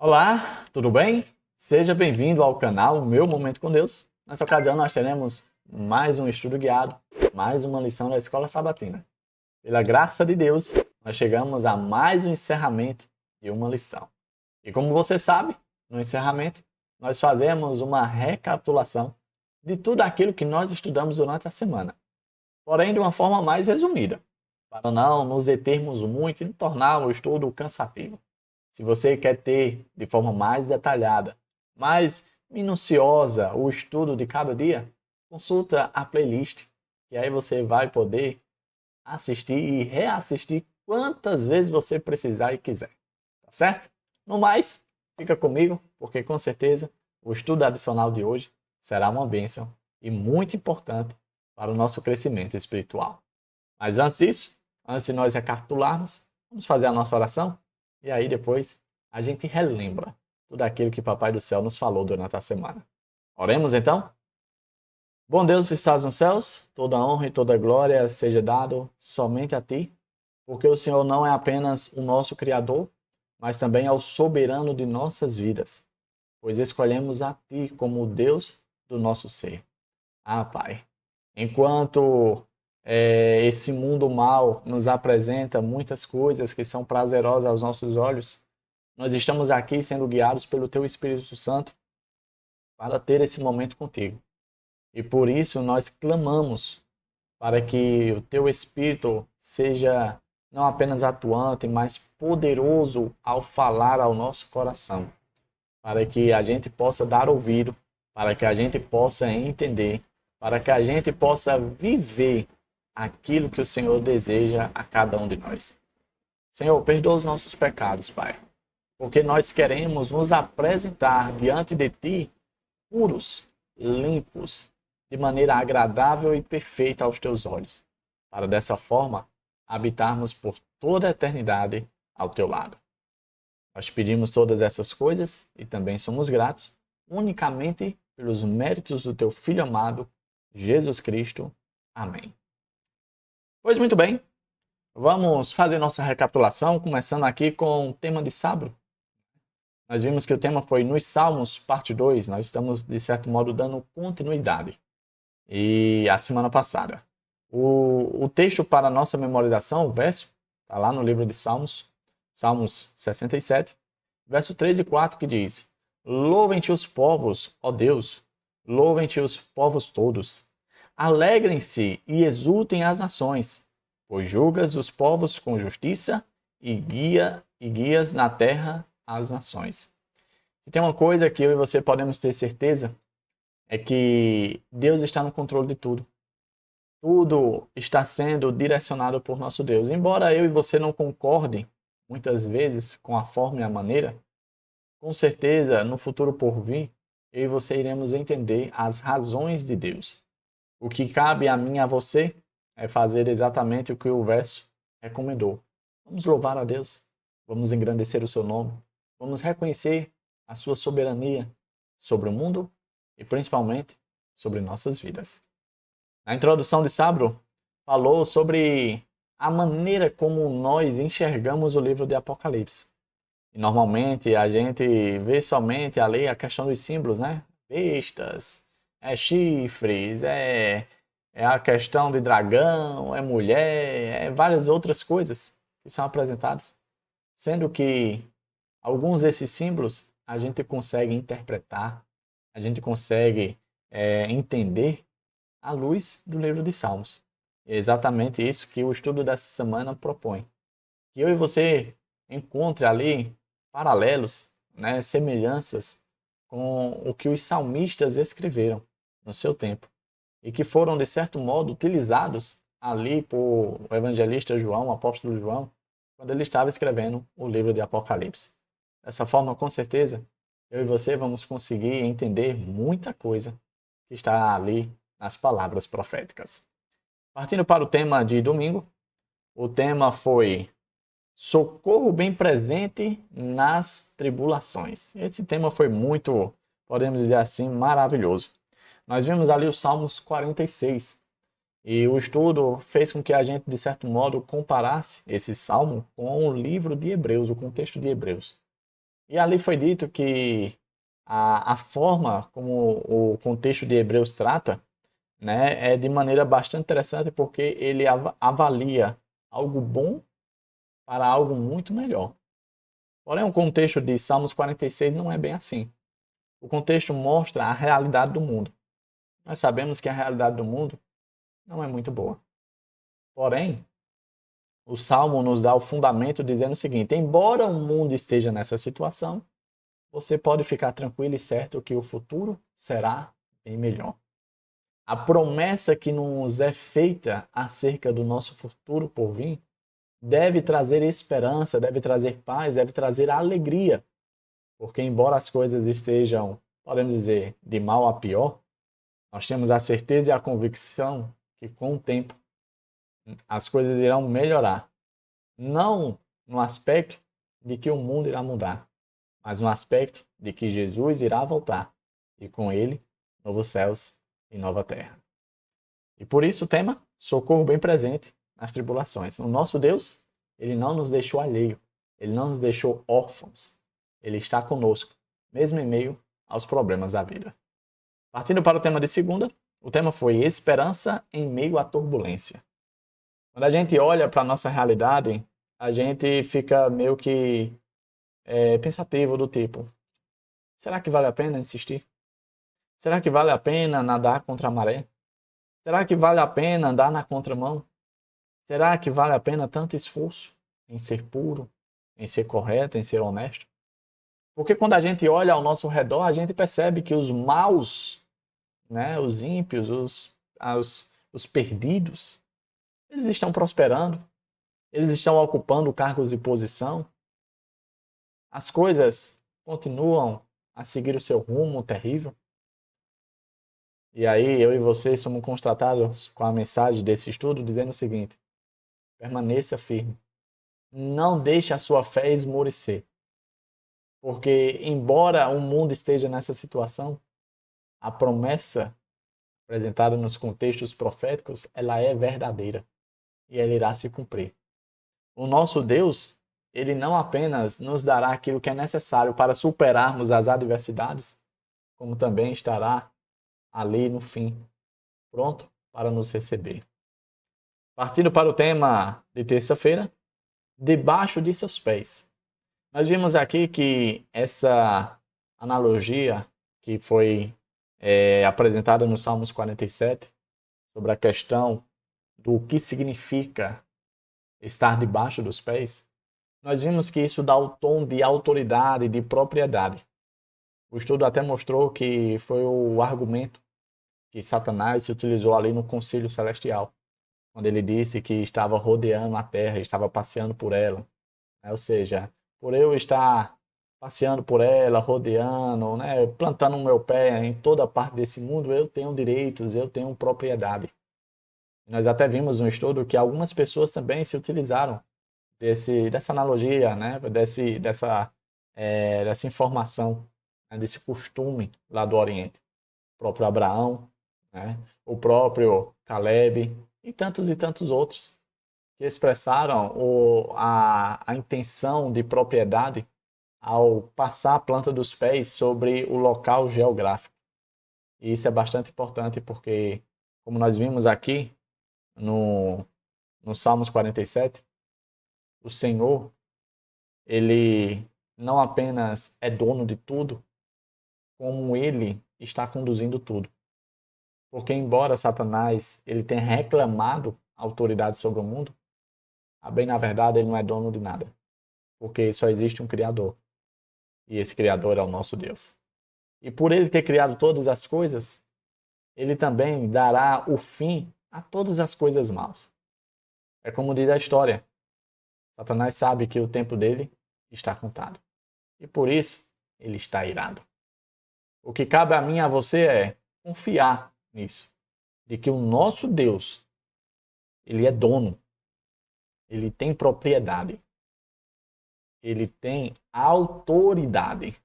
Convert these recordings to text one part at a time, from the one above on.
Olá, tudo bem? Seja bem-vindo ao canal Meu Momento com Deus. Nessa ocasião nós teremos mais um estudo guiado, mais uma lição da Escola Sabatina. Pela graça de Deus, nós chegamos a mais um encerramento de uma lição. E como você sabe, no encerramento, nós fazemos uma recapitulação de tudo aquilo que nós estudamos durante a semana, porém de uma forma mais resumida, para não nos determos muito e tornar o estudo cansativo. Se você quer ter de forma mais detalhada, mais minuciosa o estudo de cada dia, consulta a playlist, e aí você vai poder assistir e reassistir quantas vezes você precisar e quiser. Tá certo? No mais, fica comigo, porque com certeza o estudo adicional de hoje será uma bênção e muito importante para o nosso crescimento espiritual. Mas antes disso, antes de nós recapitularmos, vamos fazer a nossa oração? E aí depois a gente relembra tudo aquilo que Papai do Céu nos falou durante a semana. Oremos então? Bom Deus que estás nos céus, toda honra e toda glória seja dado somente a Ti, porque o Senhor não é apenas o nosso Criador, mas também é o soberano de nossas vidas, pois escolhemos a Ti como o Deus do nosso ser. Ah, Pai, enquanto esse mundo mal nos apresenta muitas coisas que são prazerosas aos nossos olhos, nós estamos aqui sendo guiados pelo Teu Espírito Santo para ter esse momento contigo. E por isso nós clamamos para que o Teu Espírito seja não apenas atuante, mas poderoso ao falar ao nosso coração, para que a gente possa dar ouvido, para que a gente possa entender, para que a gente possa viver aquilo que o Senhor deseja a cada um de nós. Senhor, perdoa os nossos pecados, Pai, porque nós queremos nos apresentar diante de Ti puros, limpos, de maneira agradável e perfeita aos Teus olhos, para dessa forma habitarmos por toda a eternidade ao Teu lado. Nós pedimos todas essas coisas e também somos gratos unicamente pelos méritos do Teu Filho amado, Jesus Cristo. Amém. Pois muito bem, vamos fazer nossa recapitulação, começando aqui com o tema de sábado. Nós vimos que o tema foi nos Salmos, parte 2. Nós estamos, de certo modo, dando continuidade. E a semana passada. O texto para a nossa memorização, o verso, está lá no livro de Salmos, Salmos 67, verso 3 e 4, que diz: Louvem-te os povos, ó Deus, louvem-te os povos todos. Alegrem-se e exultem as nações, pois julgas os povos com justiça e guias na terra as nações. Se tem uma coisa que eu e você podemos ter certeza, é que Deus está no controle de tudo. Tudo está sendo direcionado por nosso Deus. Embora eu e você não concordem muitas vezes com a forma e a maneira, com certeza no futuro por vir, eu e você iremos entender as razões de Deus. O que cabe a mim e a você é fazer exatamente o que o verso recomendou. Vamos louvar a Deus, vamos engrandecer o seu nome, vamos reconhecer a sua soberania sobre o mundo e principalmente sobre nossas vidas. Na introdução de sábado, falou sobre a maneira como nós enxergamos o livro de Apocalipse. E normalmente a gente vê somente ali a questão dos símbolos, né? Bestas, chifres, é a questão de dragão, é mulher, é várias outras coisas que são apresentadas. Sendo que alguns desses símbolos a gente consegue interpretar, a gente consegue entender à luz do livro de Salmos. É exatamente isso que o estudo dessa semana propõe. Que eu e você encontre ali paralelos, né, semelhanças com o que os salmistas escreveram no seu tempo e que foram, de certo modo, utilizados ali por o evangelista João, o apóstolo João, quando ele estava escrevendo o livro de Apocalipse. Dessa forma, com certeza, eu e você vamos conseguir entender muita coisa que está ali nas palavras proféticas. Partindo para o tema de domingo, o tema foi socorro bem presente nas tribulações. Esse tema foi muito, podemos dizer assim, maravilhoso. Nós vimos ali o Salmos 46 e o estudo fez com que a gente, de certo modo, comparasse esse salmo com o livro de Hebreus, o contexto de Hebreus. E ali foi dito que a forma como o contexto de Hebreus trata, né, é de maneira bastante interessante porque ele avalia algo bom para algo muito melhor. Porém, o contexto de Salmos 46 não é bem assim. O contexto mostra a realidade do mundo. Nós sabemos que a realidade do mundo não é muito boa. Porém, o Salmo nos dá o fundamento dizendo o seguinte: embora o mundo esteja nessa situação, você pode ficar tranquilo e certo que o futuro será bem melhor. A promessa que nos é feita acerca do nosso futuro por vir deve trazer esperança, deve trazer paz, deve trazer alegria. Porque, embora as coisas estejam, podemos dizer, de mal a pior, nós temos a certeza e a convicção que, com o tempo, as coisas irão melhorar. Não no aspecto de que o mundo irá mudar, mas no aspecto de que Jesus irá voltar e com ele novos céus e nova terra. E por isso o tema socorro bem presente nas tribulações. O nosso Deus, ele não nos deixou alheio, ele não nos deixou órfãos. Ele está conosco, mesmo em meio aos problemas da vida. Partindo para o tema de segunda, o tema foi esperança em meio à turbulência. Quando a gente olha para a nossa realidade, a gente fica meio que pensativo do tipo, será que vale a pena insistir? Será que vale a pena nadar contra a maré? Será que vale a pena andar na contramão? Será que vale a pena tanto esforço em ser puro, em ser correto, em ser honesto? Porque quando a gente olha ao nosso redor, a gente percebe que os maus, né, os ímpios, os perdidos, eles estão prosperando, eles estão ocupando cargos de posição, as coisas continuam a seguir o seu rumo terrível. E aí eu e você somos constatados com a mensagem desse estudo dizendo o seguinte: permaneça firme. Não deixe a sua fé esmorecer. Porque embora o mundo esteja nessa situação, a promessa apresentada nos contextos proféticos, ela é verdadeira e ela irá se cumprir. O nosso Deus, ele não apenas nos dará aquilo que é necessário para superarmos as adversidades, como também estará ali no fim, pronto para nos receber. Partindo para o tema de terça-feira, debaixo de seus pés. Nós vimos aqui que essa analogia que foi apresentada no Salmos 47, sobre a questão do que significa estar debaixo dos pés, nós vimos que isso dá o tom de autoridade, de propriedade. O estudo até mostrou que foi o argumento que Satanás se utilizou ali no concílio celestial, quando ele disse que estava rodeando a terra, estava passeando por ela. Ou seja, por eu estar passeando por ela, rodeando, né, plantando o meu pé em toda parte desse mundo, eu tenho direitos, eu tenho propriedade. Nós até vimos no estudo que algumas pessoas também se utilizaram dessa analogia, né, dessa informação, né, desse costume lá do Oriente. O próprio Abraão, né, o próprio Caleb e tantos outros que expressaram a intenção de propriedade ao passar a planta dos pés sobre o local geográfico. E isso é bastante importante porque, como nós vimos aqui no, no Salmos 47, o Senhor, ele não apenas é dono de tudo, como ele está conduzindo tudo. Porque embora Satanás ele tenha reclamado a autoridade sobre o mundo, bem na verdade ele não é dono de nada. Porque só existe um Criador. E esse Criador é o nosso Deus. E por ele ter criado todas as coisas, ele também dará o fim a todas as coisas maus. É como diz a história. Satanás sabe que o tempo dele está contado. E por isso, ele está irado. O que cabe a mim e a você é confiar nisso. De que o nosso Deus, ele é dono. Ele tem propriedade. Ele tem autoridade.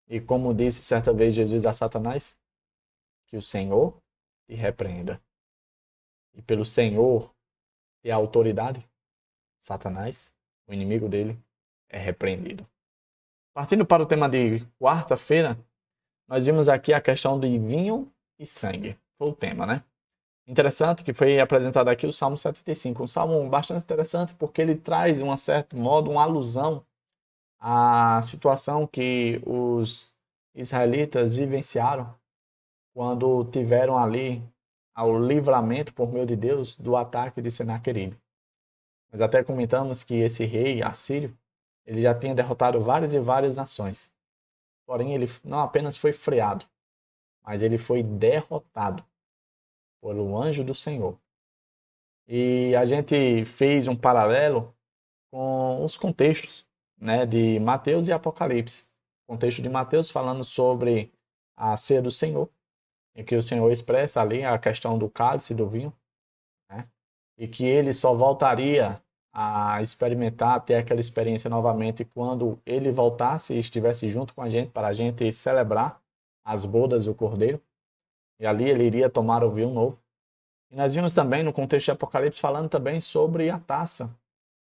E como disse certa vez Jesus a Satanás, que o Senhor te repreenda. E pelo Senhor ter autoridade, Satanás, o inimigo dele, é repreendido. Partindo para o tema de quarta-feira, nós vimos aqui a questão de vinho e sangue. Foi o tema, né? Interessante que foi apresentado aqui o Salmo 75, um salmo bastante interessante porque ele traz, de um certo modo, uma alusão à situação que os israelitas vivenciaram quando tiveram ali ao livramento por meio de Deus do ataque de Senaqueribe. Nós até comentamos que esse rei assírio, ele já tinha derrotado várias e várias nações. Porém, ele não apenas foi freado, mas ele foi derrotado pelo anjo do Senhor. E a gente fez um paralelo com os contextos, né, de Mateus e Apocalipse. O contexto de Mateus falando sobre a ceia do Senhor, em que o Senhor expressa ali a questão do cálice e do vinho, né, e que ele só voltaria a experimentar, ter aquela experiência novamente quando ele voltasse e estivesse junto com a gente para a gente celebrar as bodas do Cordeiro. E ali ele iria tomar o vinho novo. E nós vimos também no contexto de Apocalipse falando também sobre a taça,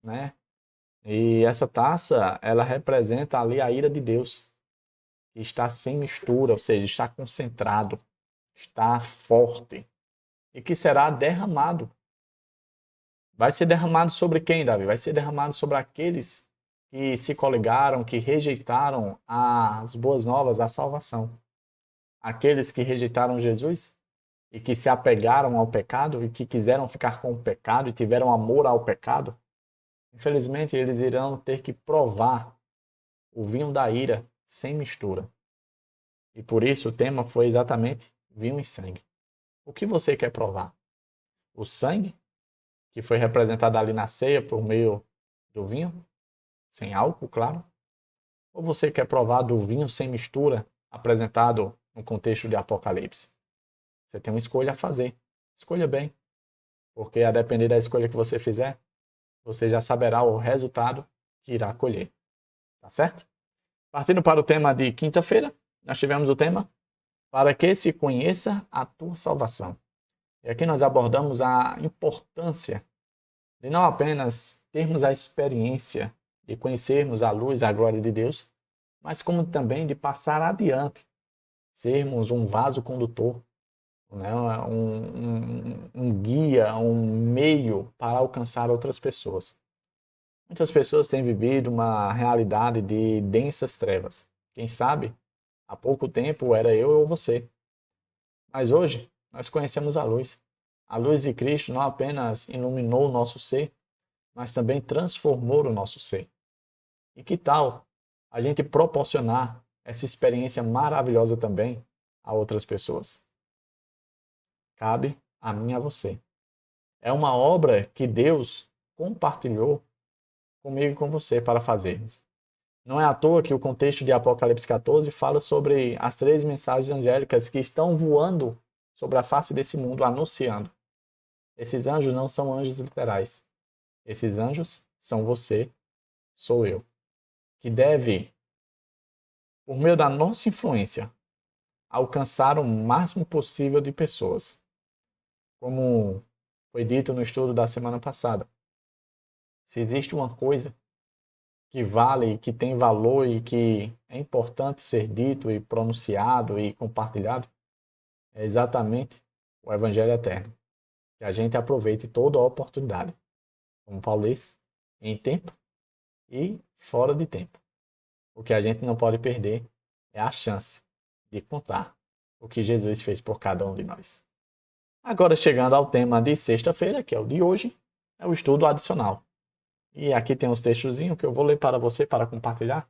né? E essa taça, ela representa ali a ira de Deus, que está sem mistura, ou seja, está concentrado, está forte, e que será derramado. Vai ser derramado sobre quem, Davi? Vai ser derramado sobre aqueles que se coligaram, que rejeitaram as boas novas, a salvação. Aqueles que rejeitaram Jesus e que se apegaram ao pecado e que quiseram ficar com o pecado e tiveram amor ao pecado, infelizmente eles irão ter que provar o vinho da ira sem mistura. E por isso o tema foi exatamente vinho e sangue. O que você quer provar? O sangue, que foi representado ali na ceia por meio do vinho, sem álcool, claro? Ou você quer provar do vinho sem mistura, apresentado no contexto de Apocalipse? Você tem uma escolha a fazer. Escolha bem, porque a depender da escolha que você fizer, você já saberá o resultado que irá colher. Tá certo? Partindo para o tema de quinta-feira, nós tivemos o tema para que se conheça a tua salvação. E aqui nós abordamos a importância de não apenas termos a experiência de conhecermos a luz, a glória de Deus, mas como também de passar adiante, sermos um vaso condutor, né? um guia, um meio para alcançar outras pessoas. Muitas pessoas têm vivido uma realidade de densas trevas. Quem sabe, há pouco tempo era eu ou você. Mas hoje, nós conhecemos a luz. A luz de Cristo não apenas iluminou o nosso ser, mas também transformou o nosso ser. E que tal a gente proporcionar essa experiência maravilhosa também a outras pessoas? Cabe a mim e a você. É uma obra que Deus compartilhou comigo e com você para fazermos. Não é à toa que o contexto de Apocalipse 14 fala sobre as 3 mensagens angélicas que estão voando sobre a face desse mundo, anunciando. Esses anjos não são anjos literais. Esses anjos são você, sou eu, que deve, por meio da nossa influência, alcançar o máximo possível de pessoas. Como foi dito no estudo da semana passada, se existe uma coisa que vale, que tem valor e que é importante ser dito e pronunciado e compartilhado, é exatamente o Evangelho Eterno. Que a gente aproveite toda a oportunidade, como Paulo diz, em tempo e fora de tempo. O que a gente não pode perder é a chance de contar o que Jesus fez por cada um de nós. Agora, chegando ao tema de sexta-feira, que é o de hoje, é o estudo adicional. E aqui tem uns textozinhos que eu vou ler para você para compartilhar.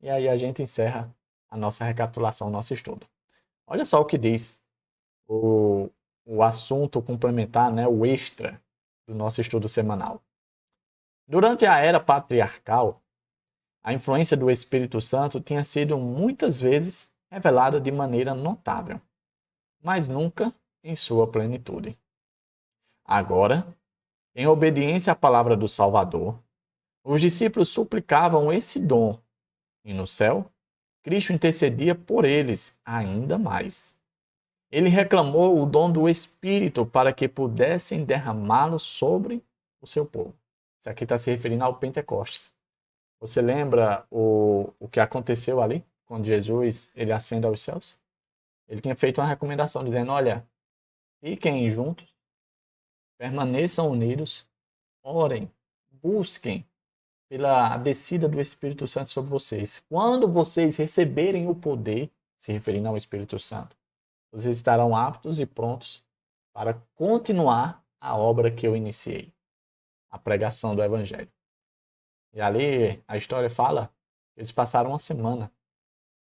E aí a gente encerra a nossa recapitulação, nosso estudo. Olha só o que diz o assunto complementar, né, o extra do nosso estudo semanal. Durante a era patriarcal, a influência do Espírito Santo tinha sido muitas vezes revelada de maneira notável, mas nunca em sua plenitude. Agora, em obediência à palavra do Salvador, os discípulos suplicavam esse dom, e no céu, Cristo intercedia por eles ainda mais. Ele reclamou o dom do Espírito para que pudessem derramá-lo sobre o seu povo. Isso aqui está se referindo ao Pentecostes. Você lembra o que aconteceu ali, quando Jesus ele ascende aos céus? Ele tinha feito uma recomendação dizendo, olha, fiquem juntos, permaneçam unidos, orem, busquem pela descida do Espírito Santo sobre vocês. Quando vocês receberem o poder, se referindo ao Espírito Santo, vocês estarão aptos e prontos para continuar a obra que eu iniciei, a pregação do Evangelho. E ali a história fala que eles passaram uma semana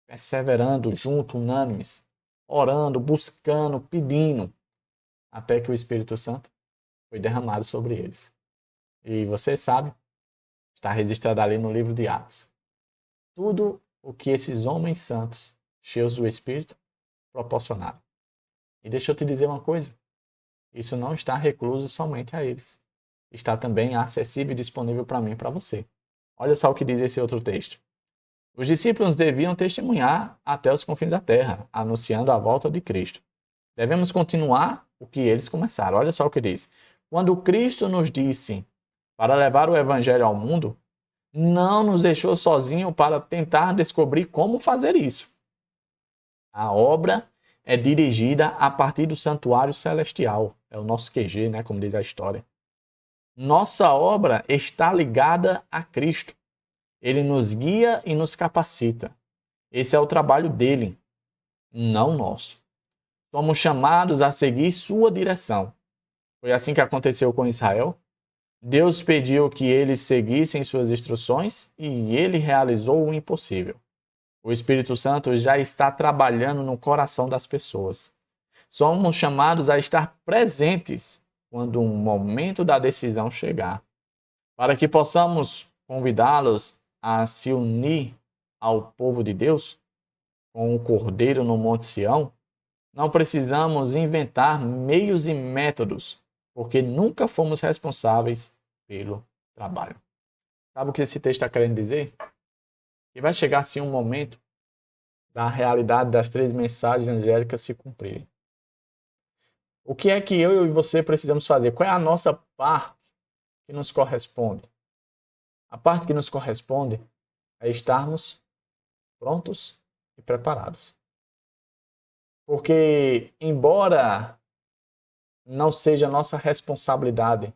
perseverando junto, unânimes, orando, buscando, pedindo, até que o Espírito Santo foi derramado sobre eles. E você sabe, está registrado ali no livro de Atos, tudo o que esses homens santos, cheios do Espírito, proporcionaram. E deixa eu te dizer uma coisa, isso não está recluso somente a eles. Está também acessível e disponível para mim e para você. Olha só o que diz esse outro texto. Os discípulos deviam testemunhar até os confins da terra, anunciando a volta de Cristo. Devemos continuar o que eles começaram. Olha só o que diz. Quando Cristo nos disse para levar o evangelho ao mundo, não nos deixou sozinhos para tentar descobrir como fazer isso. A obra é dirigida a partir do santuário celestial. É o nosso QG, né, como diz a história. Nossa obra está ligada a Cristo. Ele nos guia e nos capacita. Esse é o trabalho dele, não nosso. Somos chamados a seguir sua direção. Foi assim que aconteceu com Israel. Deus pediu que eles seguissem suas instruções e ele realizou o impossível. O Espírito Santo já está trabalhando no coração das pessoas. Somos chamados a estar presentes quando o momento da decisão chegar, para que possamos convidá-los a se unir ao povo de Deus, com o Cordeiro no Monte Sião. Não precisamos inventar meios e métodos, porque nunca fomos responsáveis pelo trabalho. Sabe o que esse texto está querendo dizer? Que vai chegar assim um momento da realidade das 3 mensagens angélicas se cumprirem. O que é que eu e você precisamos fazer? Qual é a nossa parte que nos corresponde? A parte que nos corresponde é estarmos prontos e preparados. Porque, embora não seja nossa responsabilidade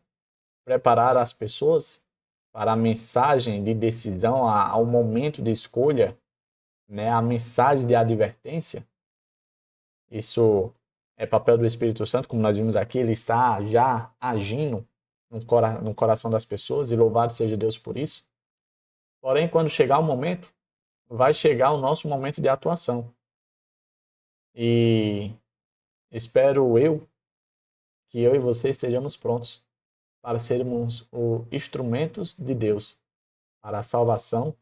preparar as pessoas para a mensagem de decisão, ao momento de escolha, né, a mensagem de advertência, isso é papel do Espírito Santo, como nós vimos aqui, ele está já agindo no coração das pessoas, e louvado seja Deus por isso. Porém, quando chegar o momento, vai chegar o nosso momento de atuação. E espero que eu e você estejamos prontos para sermos os instrumentos de Deus para a salvação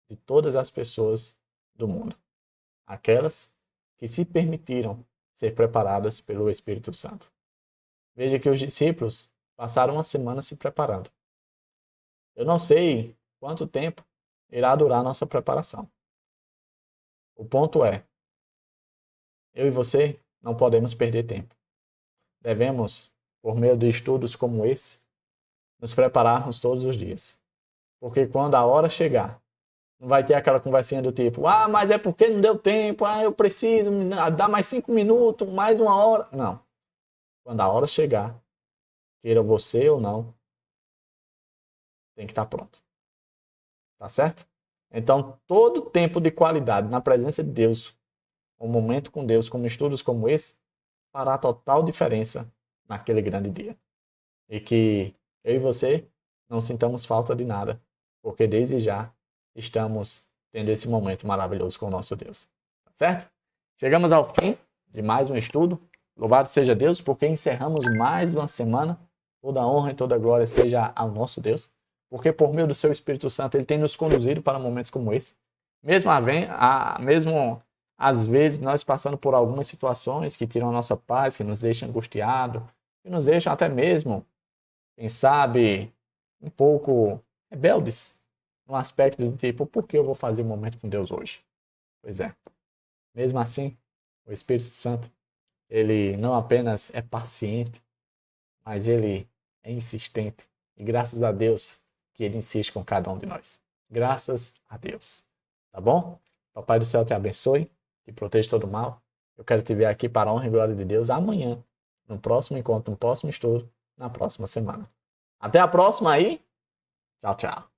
de todas as pessoas do mundo. Aquelas que se permitiram ser preparadas pelo Espírito Santo. Veja que os discípulos passaram uma semana se preparando. Eu não sei quanto tempo irá durar a nossa preparação. O ponto é, eu e você não podemos perder tempo. Devemos, por meio de estudos como esse, nos prepararmos todos os dias. Porque quando a hora chegar, não vai ter aquela conversinha do tipo, mas é porque não deu tempo, eu preciso, dá mais 5 minutos, mais 1 hora. Não. Quando a hora chegar, queira você ou não, tem que estar pronto. Tá certo? Então, todo tempo de qualidade na presença de Deus, um momento com Deus, como estudos como esse, fará total diferença naquele grande dia. E que eu e você não sintamos falta de nada, porque desde já estamos tendo esse momento maravilhoso com o nosso Deus. Tá certo? Chegamos ao fim de mais um estudo. Louvado seja Deus, porque encerramos mais uma semana. Toda honra e toda glória seja ao nosso Deus, porque por meio do seu Espírito Santo ele tem nos conduzido para momentos como esse. Mesmo às vezes nós passando por algumas situações que tiram a nossa paz, que nos deixam angustiados, que nos deixam até mesmo, quem sabe, um pouco rebeldes, no aspecto do tipo, por que eu vou fazer um momento com Deus hoje? Pois é. Mesmo assim, o Espírito Santo, ele não apenas é paciente, mas ele é insistente. E graças a Deus que ele insiste com cada um de nós. Graças a Deus. Tá bom? Papai do céu te abençoe, te proteja de todo mal. Eu quero te ver aqui para a honra e glória de Deus amanhã, no próximo encontro, no próximo estudo, na próxima semana. Até a próxima aí. Tchau, tchau.